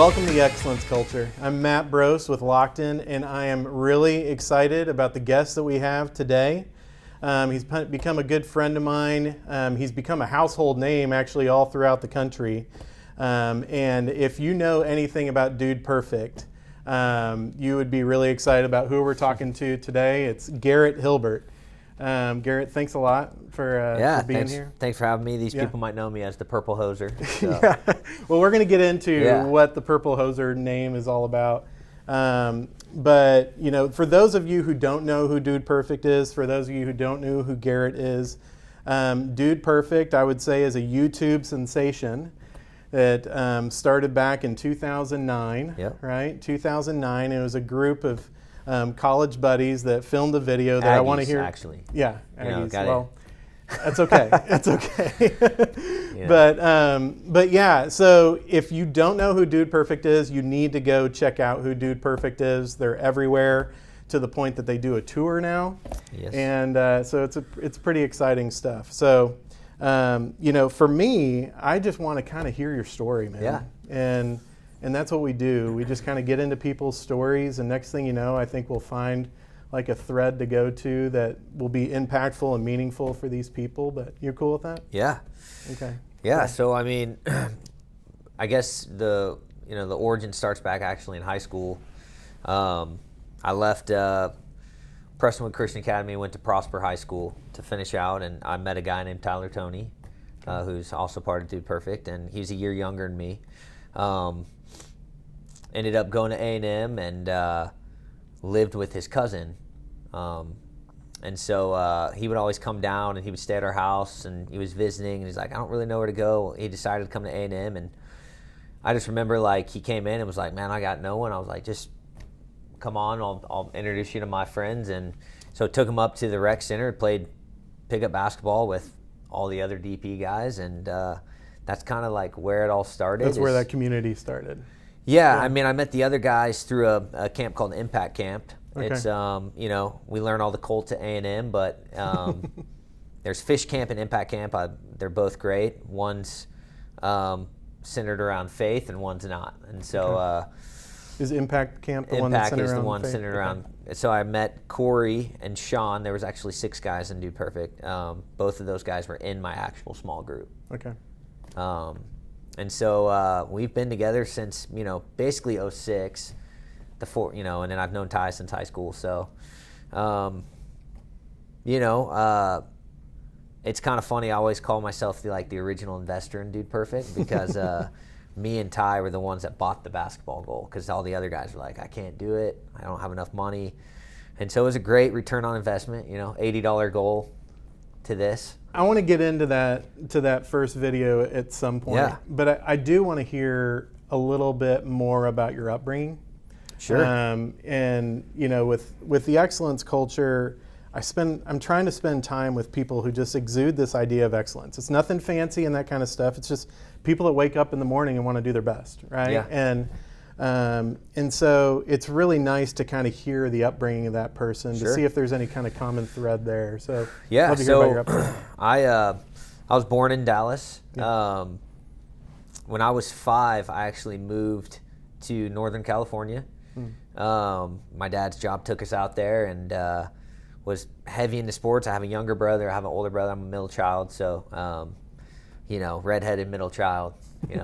Welcome to Excellence Culture. I'm Matt Brose with Lockton, and I am really excited about the guest that we have today. He's become a good friend of mine. He's become a household name actually all throughout the country. And if you know anything about Dude Perfect, you would be really excited about who we're talking to today. It's Garrett Hilbert. Garrett, thanks a lot for being here. Thanks for having me. These people might know me as the Purple Hoser. So. Yeah. Well, we're going to get into what the Purple Hoser name is all about. But, you know, for those of you who don't know who Dude Perfect is, for those of you who don't know who Garrett is, Dude Perfect, I would say, is a YouTube sensation that started back in 2009, right? 2009. It was a group of college buddies that filmed a video that Aggies, I want to hear. Actually. Yeah, Aggies. Well, that's okay. That's okay. But yeah, so if you don't know who Dude Perfect is, you need to go check out who Dude Perfect is. They're everywhere to the point that they do a tour now. Yes. And so it's pretty exciting stuff. So, you know, for me, I just want to kind of hear your story, man. Yeah. And that's what we do. We just kind of get into people's stories, and next thing you know, I think we'll find like a thread to go to that will be impactful and meaningful for these people. But you're cool with that? Yeah. Okay. Yeah. So I mean, I guess the origin starts back actually in high school. I left Prestonwood Christian Academy, went to Prosper High School to finish out, and I met a guy named Tyler Toney, who's also part of Dude Perfect, and he's a year younger than me. Ended up going to A&M and lived with his cousin. And so he would always come down and he would stay at our house, and he was visiting, and he's like, I don't really know where to go. He decided to come to A&M, and I just remember like he came in and was like, man, I got no one. I was like, just come on, I'll introduce you to my friends. And so took him up to the rec center, played pickup basketball with all the other DP guys, and that's kind of like where it all started. That's where that community started. Yeah, I mean, I met the other guys through a camp called Impact Camp. Okay. It's, we learn all the Colts at A&M, but there's Fish Camp and Impact Camp. They're both great. One's centered around faith and one's not. And so is Impact Camp the one that's centered around faith? Impact is the one centered around. So I met Corey and Sean. There was actually 6 guys in Dude Perfect. Both of those guys were in my actual small group. Okay. And so we've been together since, basically 2006, and then I've known Ty since high school. So, it's kind of funny. I always call myself the original investor in Dude Perfect because me and Ty were the ones that bought the basketball goal, because all the other guys were like, I can't do it. I don't have enough money. And so it was a great return on investment, $80 goal to this. I want to get into that first video at some point. Yeah. But I do want to hear a little bit more about your upbringing. Sure. And with the excellence culture, I'm trying to spend time with people who just exude this idea of excellence. It's nothing fancy and that kind of stuff. It's just people that wake up in the morning and want to do their best, right? Yeah. And so it's really nice to kind of hear the upbringing of that person to see if there's any kind of common thread there. So love to hear about your upbringing. I was born in Dallas. Yeah. When I was 5, I actually moved to Northern California. My dad's job took us out there, and was heavy into sports. I have a younger brother. I have an older brother. I'm a middle child. So, redheaded middle child,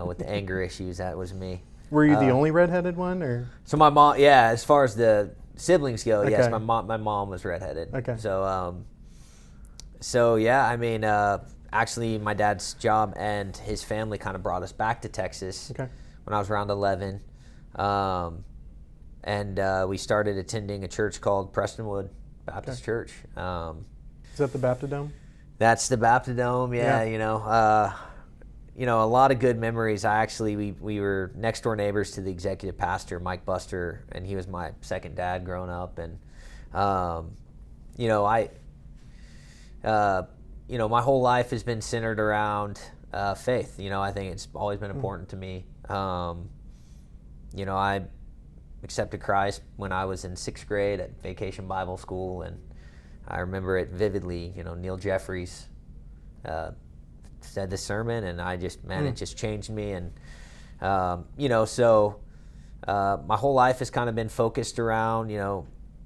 with the anger issues, that was me. Were you the only redheaded one, or? So my mom, as far as the siblings go, yes, my mom was redheaded. Okay. So I mean, actually my dad's job and his family kind of brought us back to Texas when I was around 11. And we started attending a church called Prestonwood Baptist Church. Is that the Baptidome? That's the Baptidome, yeah. A lot of good memories. We were next door neighbors to the executive pastor, Mike Buster, and he was my second dad growing up. And, my whole life has been centered around faith. I think it's always been important to me. I accepted Christ when I was in 6th grade at Vacation Bible School, and I remember it vividly. Neil Jeffries said the sermon, and I just, it just changed me. And, so my whole life has kind of been focused around,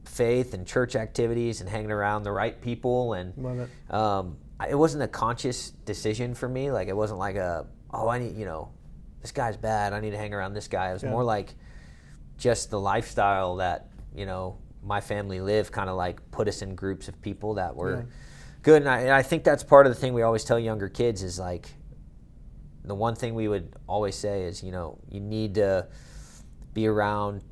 faith and church activities and hanging around the right people. And Love it. it wasn't a conscious decision for me. Like, it wasn't like I need, this guy's bad, I need to hang around this guy. It was more like just the lifestyle that, my family lived kind of like put us in groups of people that were good. And I think that's part of the thing we always tell younger kids is like, the one thing we would always say is, you need to be around,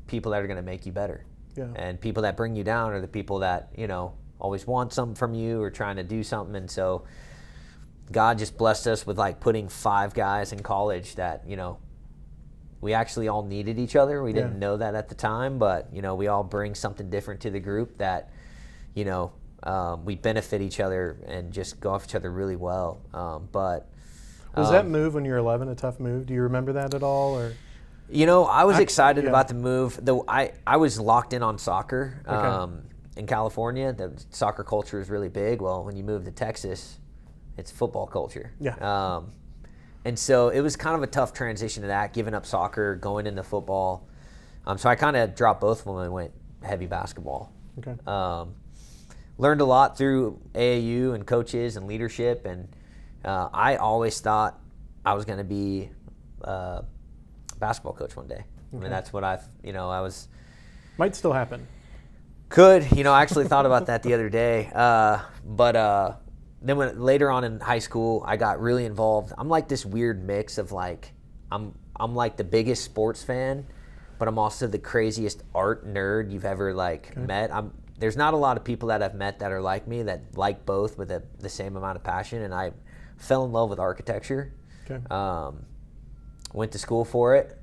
people that are going to make you better. Yeah. And people that bring you down are the people that, always want something from you or trying to do something. And so God just blessed us with like putting 5 guys in college that, we actually all needed each other. We didn't know that at the time, but, we all bring something different to the group that, we benefit each other and just go off each other really well. Was that move when you were 11 a tough move? Do you remember that at all? Or I was excited about the move. Though I was locked in on soccer in California. The soccer culture is really big. Well, when you move to Texas, it's football culture. Yeah. And so it was kind of a tough transition to that, giving up soccer, going into football. So I kind of dropped both of them and went heavy basketball. Okay. Learned a lot through AAU and coaches and leadership, and I always thought I was going to be a basketball coach one day. Okay. I mean, that's what I was. Might still happen. Could, I actually thought about that the other day. But then later on in high school, I got really involved. I'm like this weird mix of like, I'm like the biggest sports fan, but I'm also the craziest art nerd you've ever met. There's not a lot of people that I've met that are like me that like both with the same amount of passion, and I fell in love with architecture. Okay. Went to school for it.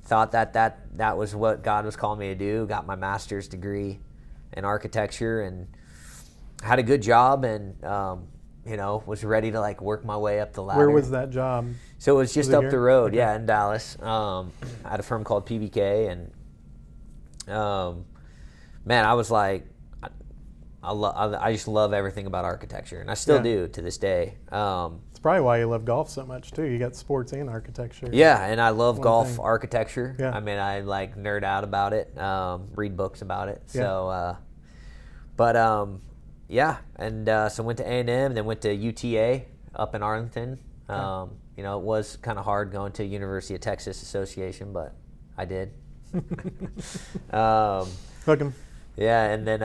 Thought that was what God was calling me to do. Got my master's degree in architecture and had a good job, and was ready to work my way up the ladder. Where was that job? So it was just up here? the road, Okay. in Dallas. At a firm called PBK, and man, I was like, I just love everything about architecture, and I still do to this day. It's probably why you love golf so much too. You got sports and architecture. Yeah, and I love One golf thing. architecture. Yeah. I mean, I nerd out about it, read books about it. Yeah. So, so went to A&M, then went to UTA up in Arlington. Okay. It was kind of hard going to University of Texas Association, but I did. Hook 'em. Yeah, and then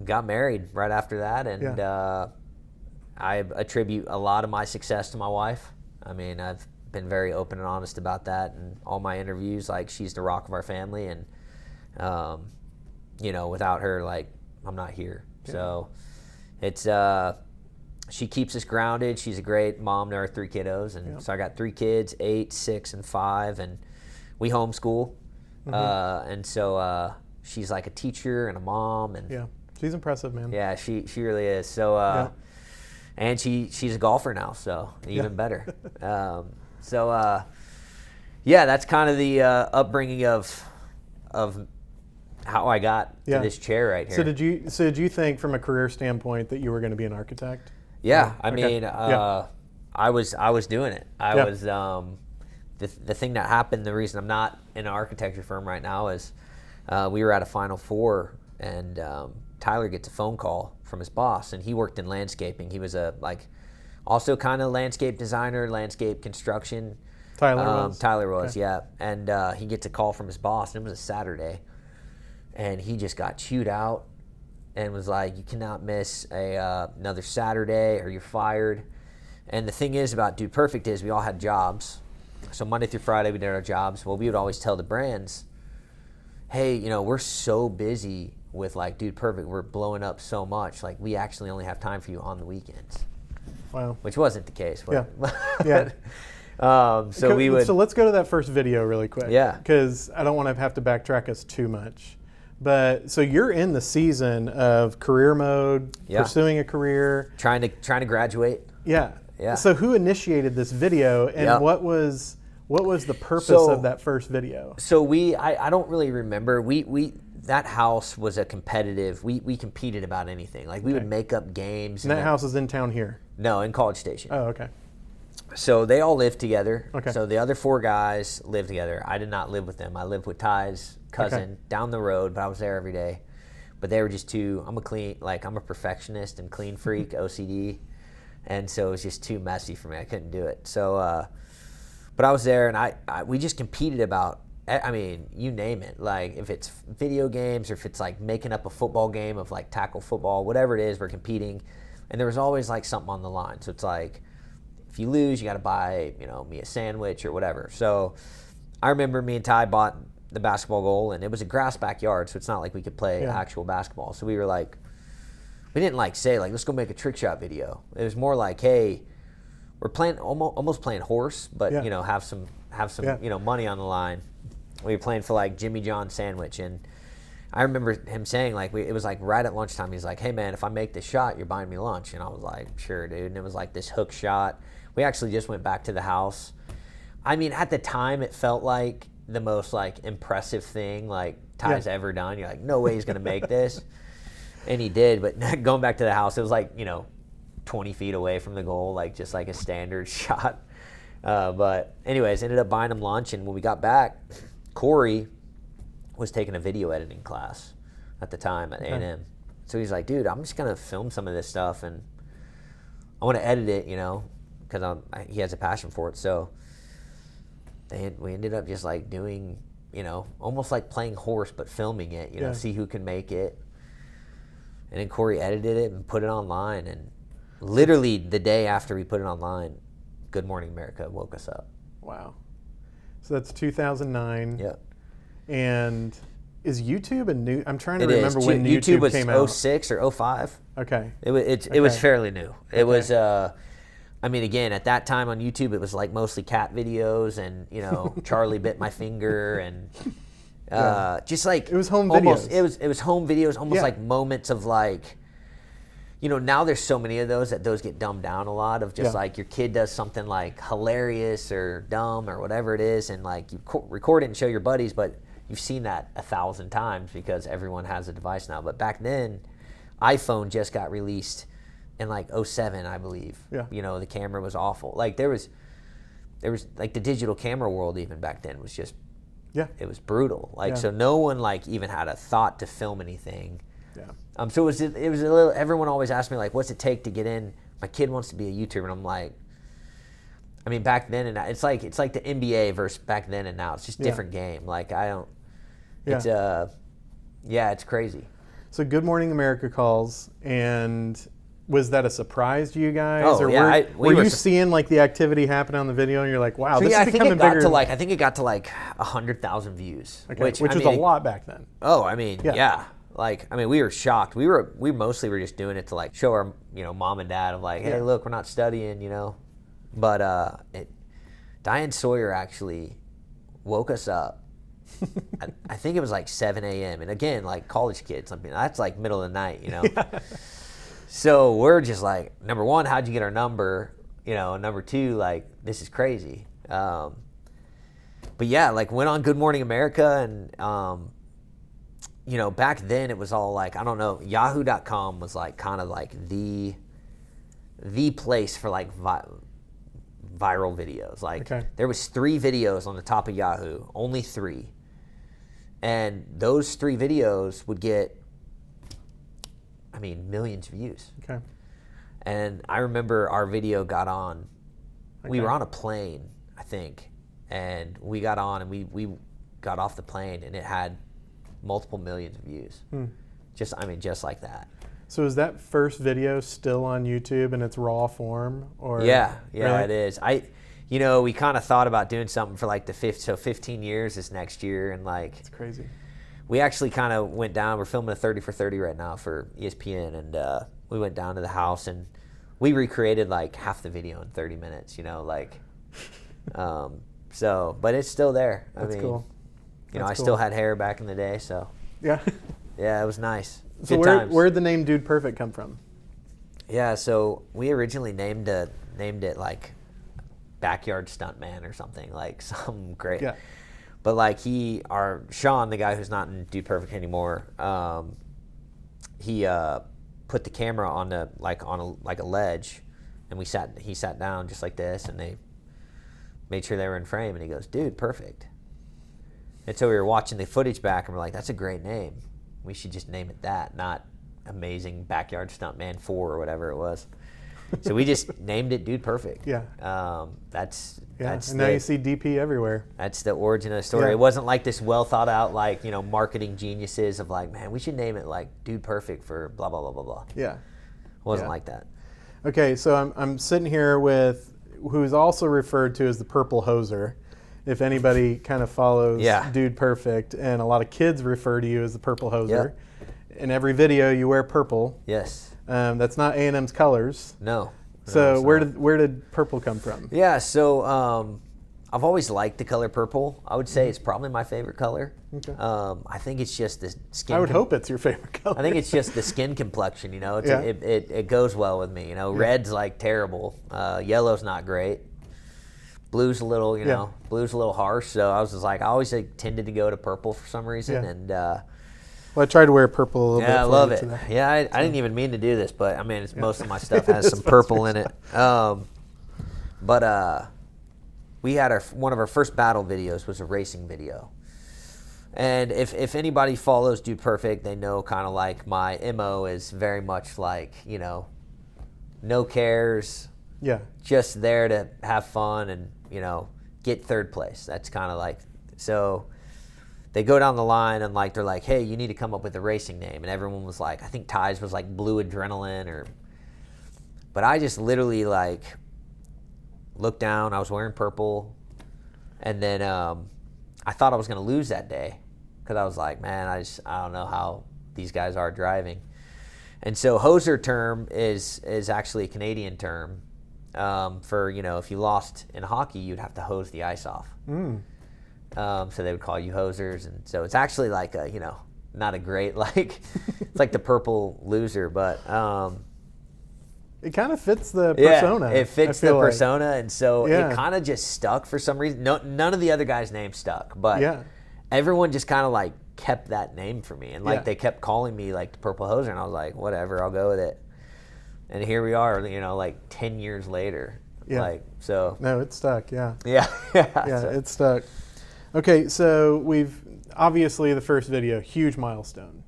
got married right after that, and I attribute a lot of my success to my wife. I mean, I've been very open and honest about that in all my interviews. Like, she's the rock of our family, and without her, I'm not here. Yeah. So it's she keeps us grounded. She's a great mom to our 3 kiddos, and so I got 3 kids, 8, 6, and 5, and we homeschool. And so she's like a teacher and a mom, and She's impressive, man. yeah, she really is. So and she's a golfer now, so even better. That's kind of the upbringing of how I got to this chair right here. So did you think from a career standpoint that you were going to be an architect? Yeah, I Okay. mean, I was doing it. I was the thing that happened. The reason I'm not in an architecture firm right now is we were at a Final Four, and Tyler gets a phone call from his boss, and he worked in landscaping. He was also kind of landscape designer, landscape construction. Tyler was? Tyler was, Okay. yeah. And he gets a call from his boss, and it was a Saturday, and he just got chewed out and was like, you cannot miss another Saturday or you're fired. And the thing is about Dude Perfect is we all had jobs. So Monday through Friday we did our jobs. Well, we would always tell the brands, hey, we're so busy with Dude Perfect, we're blowing up so much, we actually only have time for you on the weekends. Wow. Which wasn't the case. But, Yeah. So let's go to that first video really quick. Yeah. Because I don't want to have to backtrack us too much. But so you're in the season of career mode, pursuing a career, trying to graduate. Yeah. Yeah. So who initiated this video, and what was the purpose of that first video? So I don't really remember. We that house was a competitive. We competed about anything. We would make up games. And that house is in town here. No, in College Station. Oh, okay. So they all lived together. Okay. So the other 4 guys lived together. I did not live with them. I lived with Ty's cousin down the road, but I was there every day. But they were just too. I'm a perfectionist and clean freak, OCD, and so it was just too messy for me. I couldn't do it. So, but I was there, and we just competed about. I mean, you name it. Like if it's video games or if it's like making up a football game of like tackle football, whatever it is, we're competing, and there was always like something on the line. So it's like, if you lose, you got to buy, me a sandwich or whatever. So I remember me and Ty bought the basketball goal, and it was a grass backyard, so it's not like we could play actual basketball. So we were like, we didn't like say like, let's go make a trick shot video. It was more like, hey, we're playing almost playing horse, but have some money on the line. We were playing for like Jimmy John sandwich, and I remember him saying like, it was like right at lunchtime. He's like, hey man, if I make this shot, you're buying me lunch. And I was like, sure, dude. And it was like this hook shot. We actually just went back to the house. I mean, at the time, it felt like the most like impressive thing like Ty's ever done. You're like, no way he's gonna make this, and he did. But going back to the house, it was like 20 feet away from the goal, like just like a standard shot. But anyways, ended up buying him lunch, and when we got back, Corey was taking a video editing class at the time at A&M. So he's like, dude, I'm just gonna film some of this stuff, and I want to edit it, because he has a passion for it. So we ended up just like doing, almost like playing horse, but filming it, see who can make it. And then Corey edited it and put it online. And literally the day after we put it online, Good Morning America woke us up. Wow. So that's 2009. Yeah. And is YouTube a new? I'm trying to remember when YouTube was came out. 06 or 05. Okay. It was fairly new. It was. I mean, again, at that time on YouTube, it was like mostly cat videos and Charlie bit my finger and just like it was home almost, videos. It was home videos, almost like moments of like. Now there's so many of those that those get dumbed down a lot of just like your kid does something like hilarious or dumb or whatever it is, and like you record it and show your buddies, but you've seen that 1,000 times because everyone has a device now. But back then, iPhone just got released in like 07, I believe. Yeah. The camera was awful. Like there was like the digital camera world even back then was just it was brutal. Like so no one like even had a thought to film anything. Yeah. So it was a little. Everyone always asked me like, "What's it take to get in?" My kid wants to be a YouTuber, and I'm like, I mean, back then and now, it's like the NBA versus back then and now. It's just different game. Like I don't. It's it's crazy. So Good Morning America calls, and was that a surprise to you guys? Oh, or yeah, were you seeing like the activity happen on the video, and you're like, wow, this is becoming bigger? I think it got to like 100,000 views, which was a lot back then. Oh, I mean, yeah. Like, I mean, we were shocked. We mostly were just doing it to like show our, mom and dad of like, hey, look, we're not studying, But Diane Sawyer actually woke us up. I think it was like 7 a.m. And again, like college kids, I mean, that's like middle of the night, Yeah. So we're just like, number one, how'd you get our number? Number two, like, this is crazy. But yeah, like went on Good Morning America and, back then it was all like, I don't know, Yahoo.com was like kind of like the place for like viral videos. Like there was 3 videos on the top of Yahoo, only 3. And those 3 videos would get, I mean, millions of views. Okay. And I remember our video got on, we were on a plane, I think, and we got on and we got off the plane and it had multiple millions of views. Just like that. So is that first video still on YouTube in its raw form? Or Yeah, really? It is. We kind of thought about doing something for like 15 years this next year, and like it's crazy. We actually kind of went down. We're filming a 30 for 30 right now for ESPN, and we went down to the house and we recreated like half the video in 30 minutes. But it's still there. That's cool. I still had hair back in the day, so yeah, it was nice. So Good where'd the name Dude Perfect come from? Yeah, so we originally named it like Backyard Stuntman or something, like some great. Yeah. But like Sean, the guy who's not in Dude Perfect anymore, he put the camera on a ledge, And he sat down just like this, and they made sure they were in frame, and he goes, dude, perfect. And so we were watching the footage back, and we're like, that's a great name. We should just name it that, not Amazing Backyard Stuntman 4 or whatever it was. So we just named it Dude Perfect. Yeah. That's and now you see DP everywhere. That's the origin of the story. Yeah. It wasn't like this well thought out, like, you know, marketing geniuses of like, man, we should name it like Dude Perfect for blah blah blah blah blah. Yeah. It wasn't Yeah. like that. Okay, so I'm sitting here with who's also referred to as the Purple Hoser. If anybody kind of follows Yeah. Dude Perfect, and a lot of kids refer to you as the Purple Hoser. Yep. In every video, you wear purple. Yes. That's not A&M's colors. No. So No, where did purple come from? Yeah, so I've always liked the color purple. I would say it's probably my favorite color. Okay. I think it's just the skin. I would hope it's your favorite color. I think it's just the skin complexion. You know, Yeah. it goes well with me. You know, red's like terrible. Yellow's not great. Blue's a little, you know, blue's a little harsh. So I was just like, I always tended to go to purple for some reason, Yeah. and Well, I tried to wear purple a little bit. yeah, I for love you it. today. Yeah, I didn't even mean to do this, but I mean, most of my stuff has some purple in it. But we had one of our first battle videos was a racing video. And if anybody follows Dude Perfect, they know kind of like my MO is very much like, you know, no cares, Yeah. just there to have fun and, you know, get third place. That's kind of like, so they go down the line and like, they're like, hey, you need to come up with a racing name. And everyone was like, I think Ty's was like Blue Adrenaline but I just literally like looked down, I was wearing purple. And then I thought I was going to lose that day because I was like, man, I don't know how these guys are driving. And so hoser term is actually a Canadian term for, you know, if you lost in hockey, you'd have to hose the ice off. So they would call you hosers. And so it's actually like a, you know, not a great, like, it's like the purple loser, but It kind of fits the persona. Yeah, it fits I the feel like. persona, and so Yeah. it kind of just stuck for some reason. No, none of the other guys' names stuck, but Yeah. everyone just kind of like kept that name for me, and like Yeah. they kept calling me like the Purple Hoser, and I was like, whatever, I'll go with it. And here we are, you know, like 10 years later. Yeah. Like, so No, it stuck. Yeah. yeah, Yeah, so- it stuck. Okay, so we've obviously the first video, huge milestone.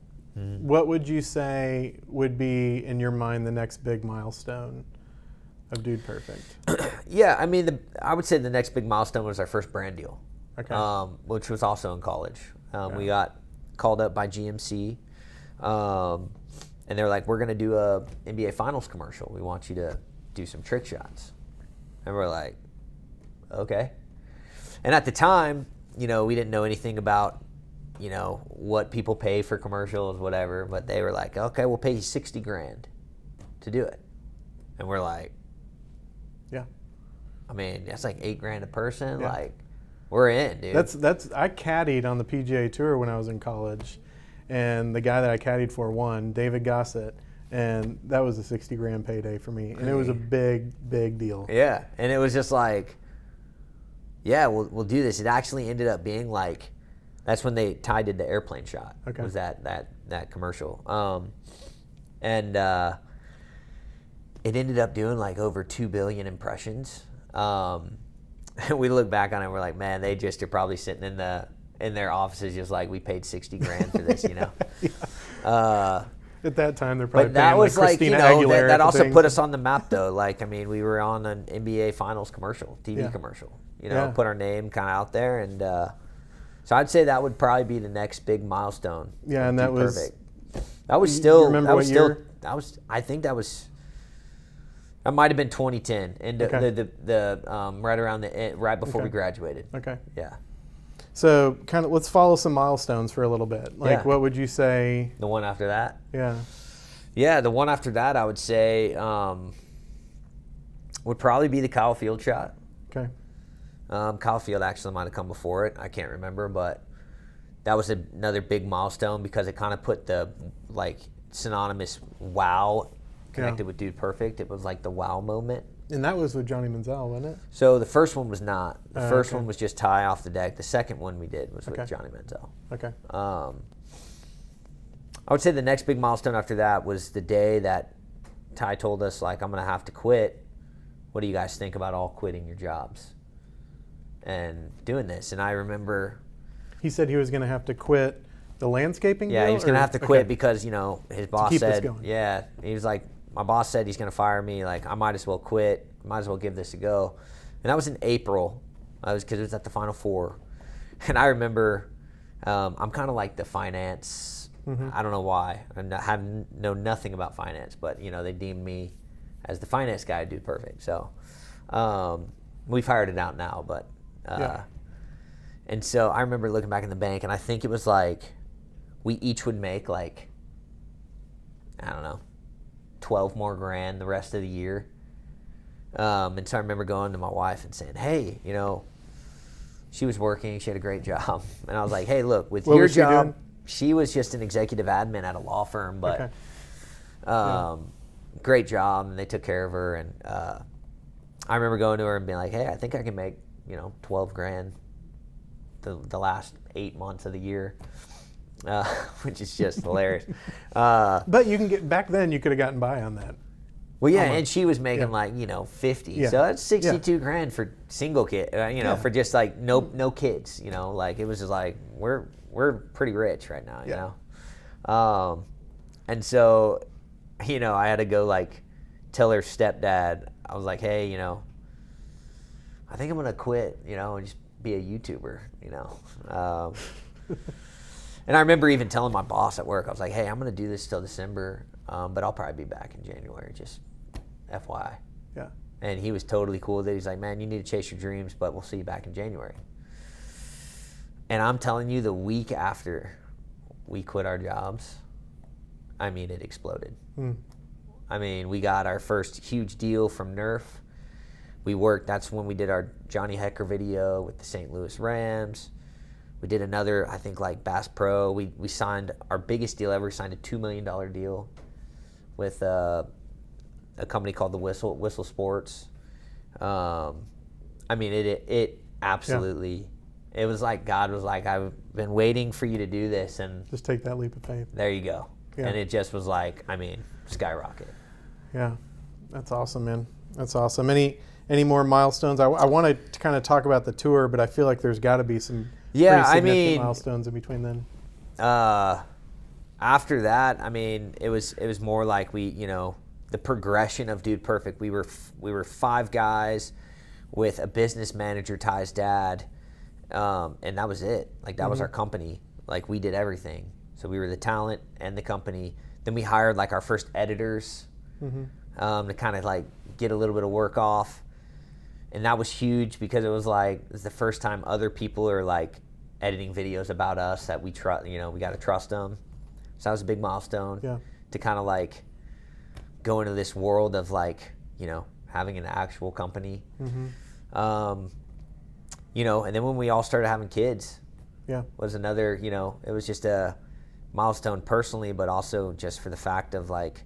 What would you say would be in your mind the next big milestone of Dude Perfect? Yeah, I mean, I would say the next big milestone was our first brand deal, Okay. which was also in college. We got called up by GMC, and they're like, we're going to do a NBA Finals commercial. We want you to do some trick shots. And we're like, okay. And at the time, you know, we didn't know anything about, you know, what people pay for commercials, whatever, but they were like, okay, we'll pay you $60,000 to do it. And we're like, Yeah. I mean, that's like $8,000 a person. Yeah. Like, we're in, dude. That's I caddied on the PGA Tour when I was in college, and the guy that I caddied for won, David Gossett, and that was a $60,000 payday for me, and it was a big deal. Yeah, and it was just like, yeah, we'll do this. It actually ended up being like, that's when Ty did the airplane shot. Okay. Was that commercial? And it ended up doing like over 2 billion impressions. We look back on it, and we're like, man, they just are probably sitting in their offices just like, we paid $60,000 for this, you know. At that time, they're probably But that paying was like, you Christina know, Aguilera that for also things. put us on the map, though. Like, I mean, we were on an NBA Finals commercial, TV Yeah. commercial. You know, Yeah. put our name kind of out there, and so I'd say that would probably be the next big milestone. Yeah, of and that Dude was. Perfect. That was you still. remember that was what still. year? That was. I think that was. That might have been 2010, and Okay. the right around right before we Okay. graduated. Okay. Yeah, So, kind of, let's follow some milestones for a little bit. Like, Yeah. what would you say? the one after that. Yeah. Yeah, the one after that, I would say, would probably be the Kyle Field shot. Okay. Kyle Field actually might have come before it. I can't remember, but that was another big milestone because it kind of put the like synonymous wow connected with Dude Perfect. It was like the wow moment. And that was with Johnny Manziel, wasn't it? So the first one was not. The Oh, first okay. one was just Ty off the deck. The second one we did was with Okay. Johnny Manziel. Okay. I would say the next big milestone after that was the day that Ty told us, like, I'm going to have to quit what do you guys think about all quitting your jobs and doing this? And I remember, He said he was going to have to quit the landscaping yeah, deal, he was going to or- have to quit okay. because, his boss keep this said, going. yeah, he was like, my boss said he's going to fire me. Like, I might as well quit. Might as well give this a go. And that was in April. Because it was at the Final Four. And I remember, I'm kind of like the finance. I don't know why. I know nothing about finance, but they deemed me as the finance guy to do perfect. So we've hired it out now, but Yeah. and so I remember looking back in the bank, and I think it was like we each would make like, I don't know, 12 more grand the rest of the year. And so I remember going to my wife and saying, hey, she was working, she had a great job. And I was like, hey, look, with What your was she job, doing? she was just an executive admin at a law firm, but Okay. great job, and they took care of her. And I remember going to her and being like, hey, I think I can make 12 grand the last 8 months of the year, which is just hilarious. But you can get back then. You could have gotten by on that. Well, yeah, Almost. and she was making Yeah. 50, Yeah. so that's 62 grand for single kid, for just like no kids, like it was just like we're pretty rich right now, and so, I had to go like tell her stepdad. I was like, hey, I think I'm gonna quit, and just be a YouTuber, And I remember even telling my boss at work, I was like, hey, I'm gonna do this till December, but I'll probably be back in January, just FYI. Yeah. And he was totally cool with it. He's like, man, you need to chase your dreams, but we'll see you back in January. And I'm telling you, the week after we quit our jobs, I mean, it exploded. I mean, we got our first huge deal from Nerf. That's when we did our Johnny Hecker video with the St. Louis Rams. We did another, I think, like Bass Pro. We signed our biggest deal ever. We signed a $2 million deal with a company called the Whistle Sports. I mean, it absolutely, it was like God was like, I've been waiting for you to do this, and Just take that leap of faith. there you go. Yeah. And it just was like, I mean, skyrocket. Yeah, that's awesome, man. That's awesome. Any more milestones? I want to kind of talk about the tour, but I feel like there's got to be some Yeah, pretty I significant mean, milestones in between then. After that, I mean, it was more like the progression of Dude Perfect. We were 5 guys with a business manager, Ty's dad, and that was it. Like that was our company. Like we did everything. So we were the talent and the company. Then we hired like our first editors to kind of like get a little bit of work off, and that was huge because it was the first time other people are like editing videos about us that we trust. We got to trust them. So that was a big milestone to kind of like go into this world of like, having an actual company. And then when we all started having kids, was another, it was just a milestone personally, but also just for the fact of like,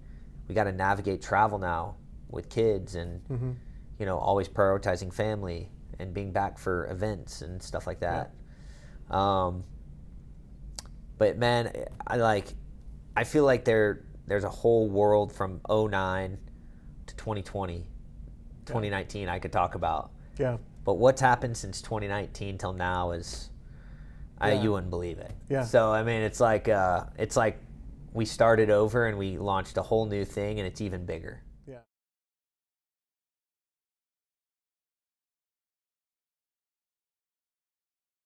we got to navigate travel now with kids and, always prioritizing family and being back for events and stuff like that. But man, I feel like there's a whole world from 2009 to 2020, 2019 I could talk about. Yeah. But what's happened since 2019 till now is, you wouldn't believe it. Yeah. So I mean, it's like we started over and we launched a whole new thing, and it's even bigger.